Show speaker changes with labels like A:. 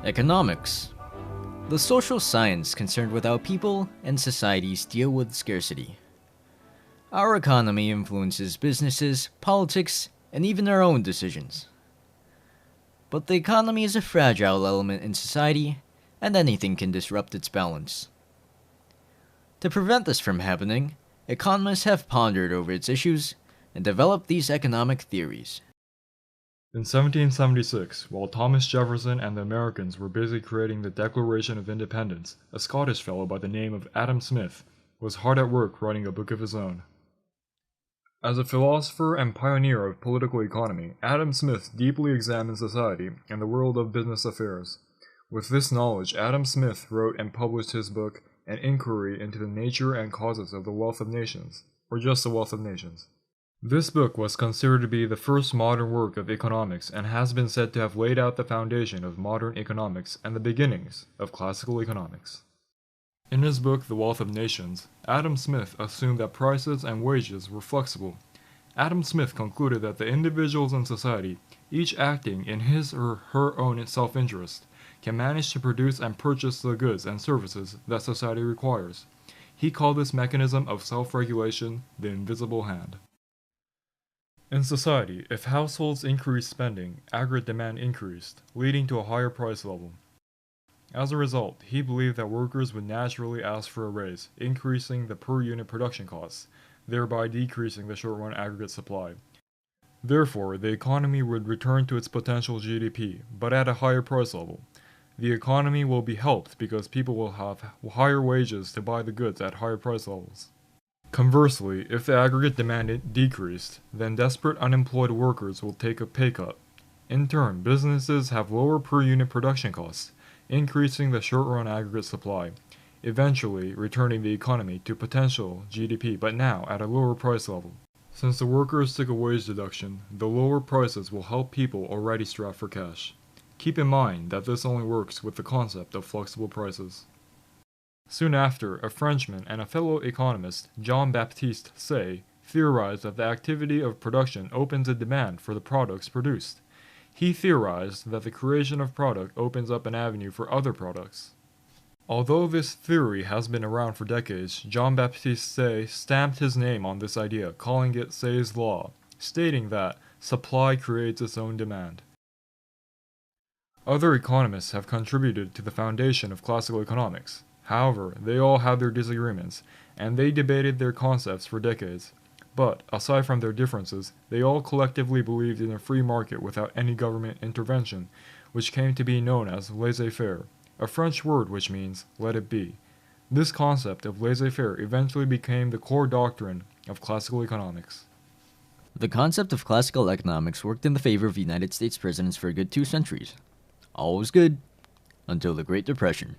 A: Economics. The social science concerned with how people and societies deal with scarcity. Our economy influences businesses, politics, and even our own decisions. But the economy is a fragile element in society, and anything can disrupt its balance. To prevent this from happening, economists have pondered over its issues and developed these economic theories.
B: In 1776, while Thomas Jefferson and the Americans were busy creating the Declaration of Independence, a Scottish fellow by the name of Adam Smith was hard at work writing a book of his own. As a philosopher and pioneer of political economy, Adam Smith deeply examined society and the world of business affairs. With this knowledge, Adam Smith wrote and published his book, An Inquiry into the Nature and Causes of the Wealth of Nations, or just the Wealth of Nations. This book was considered to be the first modern work of economics and has been said to have laid out the foundation of modern economics and the beginnings of classical economics. In his book, The Wealth of Nations, Adam Smith assumed that prices and wages were flexible. Adam Smith concluded that the individuals in society, each acting in his or her own self-interest, can manage to produce and purchase the goods and services that society requires. He called this mechanism of self-regulation the invisible hand. In society, if households increased spending, aggregate demand increased, leading to a higher price level. As a result, he believed that workers would naturally ask for a raise, increasing the per-unit production costs, thereby decreasing the short-run aggregate supply. Therefore, the economy would return to its potential GDP, but at a higher price level. The economy will be helped because people will have higher wages to buy the goods at higher price levels. Conversely, if the aggregate demand decreased, then desperate unemployed workers will take a pay cut. In turn, businesses have lower per-unit production costs, increasing the short-run aggregate supply, eventually returning the economy to potential GDP, but now at a lower price level. Since the workers took a wage deduction, the lower prices will help people already strapped for cash. Keep in mind that this only works with the concept of flexible prices. Soon after, a Frenchman and a fellow economist, Jean-Baptiste Say, theorized that the activity of production opens a demand for the products produced. He theorized that the creation of product opens up an avenue for other products. Although this theory has been around for decades, Jean-Baptiste Say stamped his name on this idea, calling it Say's Law, stating that supply creates its own demand. Other economists have contributed to the foundation of classical economics. However, they all had their disagreements, and they debated their concepts for decades. But, aside from their differences, they all collectively believed in a free market without any government intervention, which came to be known as laissez-faire, a French word which means let it be. This concept of laissez-faire eventually became the core doctrine of classical economics.
A: The concept of classical economics worked in the favor of United States presidents for a good 2 centuries. All was good until the Great Depression.